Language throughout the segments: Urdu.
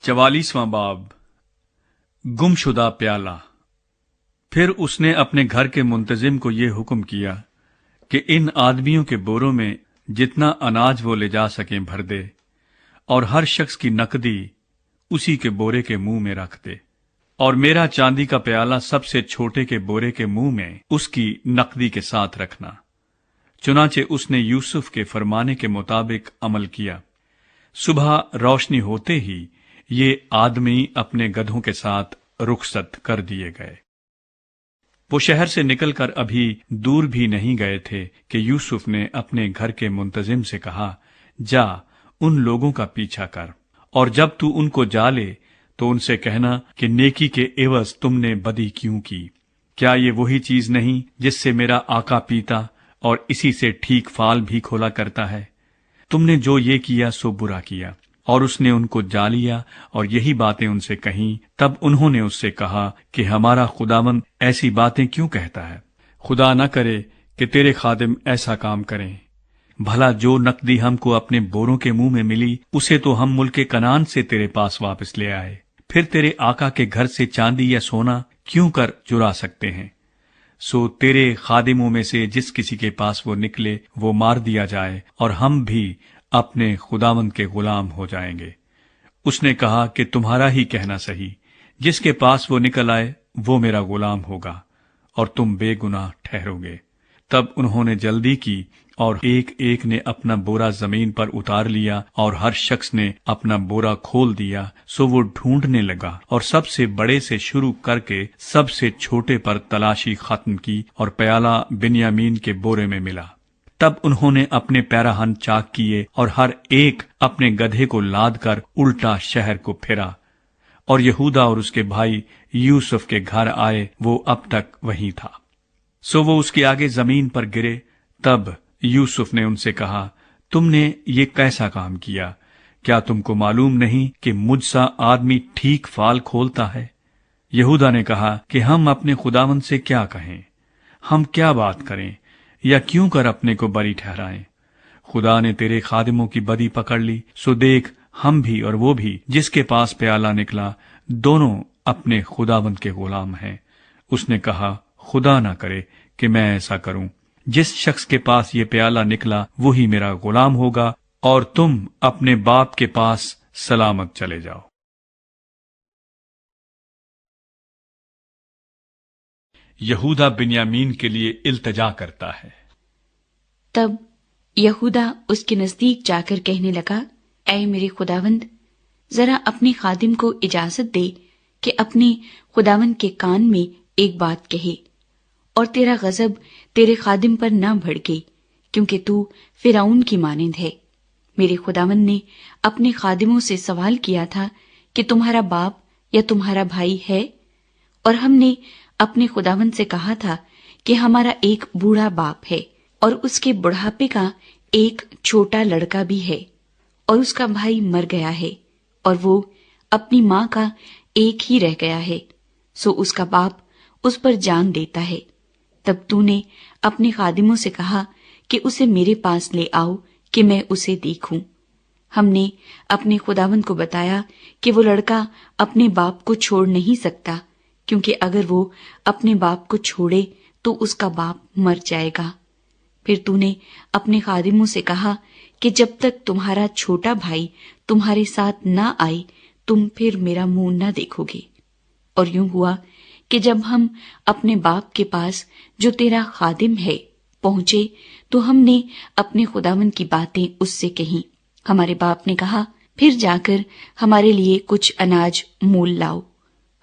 44واں باب گمشدہ پیالہ۔ پھر اس نے اپنے گھر کے منتظم کو یہ حکم کیا کہ ان آدمیوں کے بوروں میں جتنا اناج وہ لے جا سکیں بھر دے، اور ہر شخص کی نقدی اسی کے بورے کے منہ میں رکھ دے، اور میرا چاندی کا پیالہ سب سے چھوٹے کے بورے کے منہ میں اس کی نقدی کے ساتھ رکھنا۔ چنانچہ اس نے یوسف کے فرمانے کے مطابق عمل کیا۔ صبح روشنی ہوتے ہی یہ آدمی اپنے گدھوں کے ساتھ رخصت کر دیے گئے۔ وہ شہر سے نکل کر ابھی دور بھی نہیں گئے تھے کہ یوسف نے اپنے گھر کے منتظم سے کہا، جا ان لوگوں کا پیچھا کر، اور جب تو ان کو جا لے تو ان سے کہنا کہ نیکی کے عوض تم نے بدی کیوں کی؟ کیا یہ وہی چیز نہیں جس سے میرا آقا پیتا اور اسی سے ٹھیک فال بھی کھولا کرتا ہے؟ تم نے جو یہ کیا سو برا کیا۔ اور اس نے ان کو جا لیا اور یہی باتیں ان سے کہیں۔ تب انہوں نے اس سے کہا کہ ہمارا خداوند ایسی باتیں کیوں کہتا ہے؟ خدا نہ کرے کہ تیرے خادم ایسا کام کریں۔ بھلا جو نقدی ہم کو اپنے بوروں کے منہ میں ملی اسے تو ہم ملک کنعان سے تیرے پاس واپس لے آئے، پھر تیرے آقا کے گھر سے چاندی یا سونا کیوں کر چرا سکتے ہیں؟ سو تیرے خادموں میں سے جس کسی کے پاس وہ نکلے وہ مار دیا جائے، اور ہم بھی اپنے خداوند کے غلام ہو جائیں گے۔ اس نے کہا کہ تمہارا ہی کہنا صحیح، جس کے پاس وہ نکل آئے وہ میرا غلام ہوگا، اور تم بے گناہ ٹھہرو گے۔ تب انہوں نے جلدی کی، اور ایک ایک نے اپنا بورا زمین پر اتار لیا، اور ہر شخص نے اپنا بورا کھول دیا۔ سو وہ ڈھونڈنے لگا، اور سب سے بڑے سے شروع کر کے سب سے چھوٹے پر تلاشی ختم کی، اور پیالہ بنیامین کے بورے میں ملا۔ تب انہوں نے اپنے پیراہن چاک کیے، اور ہر ایک اپنے گدھے کو لاد کر الٹا شہر کو پھرا۔ اور یہودا اور اس کے بھائی یوسف کے گھر آئے، وہ اب تک وہیں تھا۔ سو وہ اس کے آگے زمین پر گرے۔ تب یوسف نے ان سے کہا، تم نے یہ کیسا کام کیا؟ کیا تم کو معلوم نہیں کہ مجھ سا آدمی ٹھیک فال کھولتا ہے؟ یہودا نے کہا کہ ہم اپنے خداوند سے کیا کہیں؟ ہم کیا بات کریں یا کیوں کر اپنے کو بری ٹھہرائیں؟ خدا نے تیرے خادموں کی بدی پکڑ لی، سو دیکھ ہم بھی اور وہ بھی جس کے پاس پیالہ نکلا دونوں اپنے خداوند کے غلام ہیں۔ اس نے کہا، خدا نہ کرے کہ میں ایسا کروں۔ جس شخص کے پاس یہ پیالہ نکلا وہی میرا غلام ہوگا، اور تم اپنے باپ کے پاس سلامت چلے جاؤ۔ یہودا بنیامین کے لیے التجا کرتا ہے۔ تب یہودا اس کے نزدیک جا کر کہنے لگا، اے میرے خداوند، ذرا اپنے خادم کو اجازت دے کہ اپنے خداوند کے کان میں ایک بات کہے، اور تیرا غضب تیرے خادم پر نہ بھڑکے، کیونکہ تو فرعون کی مانند ہے۔ میرے خداوند نے اپنے خادموں سے سوال کیا تھا کہ تمہارا باپ یا تمہارا بھائی ہے؟ اور ہم نے اپنے خداوند سے کہا تھا کہ ہمارا ایک بوڑھا باپ ہے، اور اس کے بڑھاپے کا ایک چھوٹا لڑکا بھی ہے، اور اس کا بھائی مر گیا ہے، اور وہ اپنی ماں کا ایک ہی رہ گیا ہے، سو اس کا باپ اس پر جان دیتا ہے۔ تب تو نے اپنے خادموں سے کہا کہ اسے میرے پاس لے آؤ کہ میں اسے دیکھوں۔ ہم نے اپنے خداوند کو بتایا کہ وہ لڑکا اپنے باپ کو چھوڑ نہیں سکتا، کیونکہ اگر وہ اپنے باپ کو چھوڑے تو اس کا باپ مر جائے گا۔ پھر تو نے اپنے خادموں سے کہا کہ جب تک تمہارا چھوٹا بھائی تمہارے ساتھ نہ آئے تم پھر میرا منہ نہ دیکھو گے۔ اور یوں ہوا کہ جب ہم اپنے باپ کے پاس جو تیرا خادم ہے پہنچے تو ہم نے اپنے خداوند کی باتیں اس سے کہیں۔ ہمارے باپ نے کہا، پھر جا کر ہمارے لیے کچھ اناج مول لاؤ۔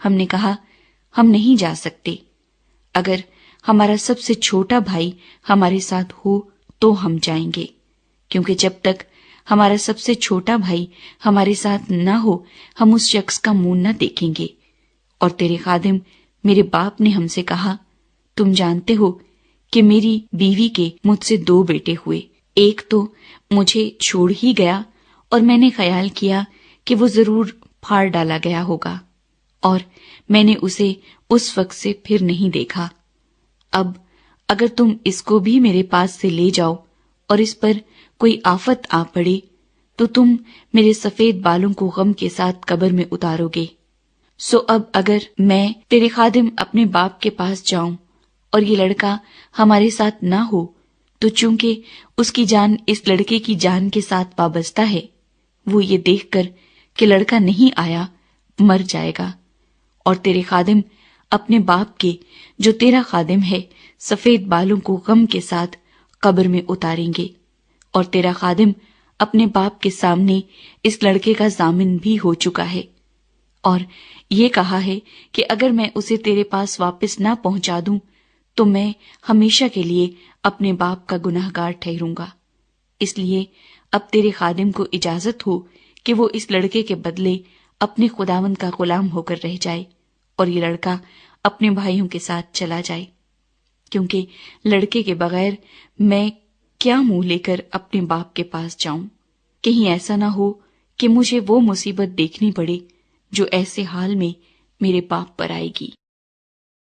ہم نے کہا، ہم نہیں جا سکتے۔ اگر ہمارا سب سے چھوٹا بھائی ہمارے ساتھ ہو تو ہم جائیں گے، کیونکہ جب تک ہمارا سب سے چھوٹا بھائی ہمارے ساتھ نہ ہو ہم اس شخص کا منہ نہ دیکھیں گے۔ اور تیرے خادم میرے باپ نے ہم سے کہا، تم جانتے ہو کہ میری بیوی کے مجھ سے 2 بیٹے ہوئے، ایک تو مجھے چھوڑ ہی گیا، اور میں نے خیال کیا کہ وہ ضرور پھاڑ ڈالا گیا ہوگا، اور میں نے اسے اس وقت سے پھر نہیں دیکھا۔ اب اگر تم اس کو بھی میرے پاس سے لے جاؤ اور اس پر کوئی آفت آ پڑے تو تم میرے سفید بالوں کو غم کے ساتھ قبر میں اتارو گے۔ سو اب اگر میں تیرے خادم اپنے باپ کے پاس جاؤں اور یہ لڑکا ہمارے ساتھ نہ ہو، تو چونکہ اس کی جان اس لڑکے کی جان کے ساتھ وابستہ ہے، وہ یہ دیکھ کر کہ لڑکا نہیں آیا مر جائے گا، اور تیرے خادم اپنے باپ کے جو تیرا خادم ہے سفید بالوں کو غم کے ساتھ قبر میں اتاریں گے، اور تیرا خادم اپنے باپ کے سامنے اس لڑکے کا ضامن بھی ہو چکا ہے، اور یہ کہا ہے کہ اگر میں اسے تیرے پاس واپس نہ پہنچا دوں تو میں ہمیشہ کے لیے اپنے باپ کا گناہگار ٹھہروں گا۔ اس لیے اب تیرے خادم کو اجازت ہو کہ وہ اس لڑکے کے بدلے اپنے خداوند کا غلام ہو کر رہ جائے، اور یہ لڑکا اپنے بھائیوں کے ساتھ چلا جائے، کیونکہ لڑکے کے بغیر میں کیا منہ لے کر اپنے باپ کے پاس جاؤں؟ کہیں ایسا نہ ہو کہ مجھے وہ مصیبت دیکھنی پڑے جو ایسے حال میں میرے باپ پر آئے گی۔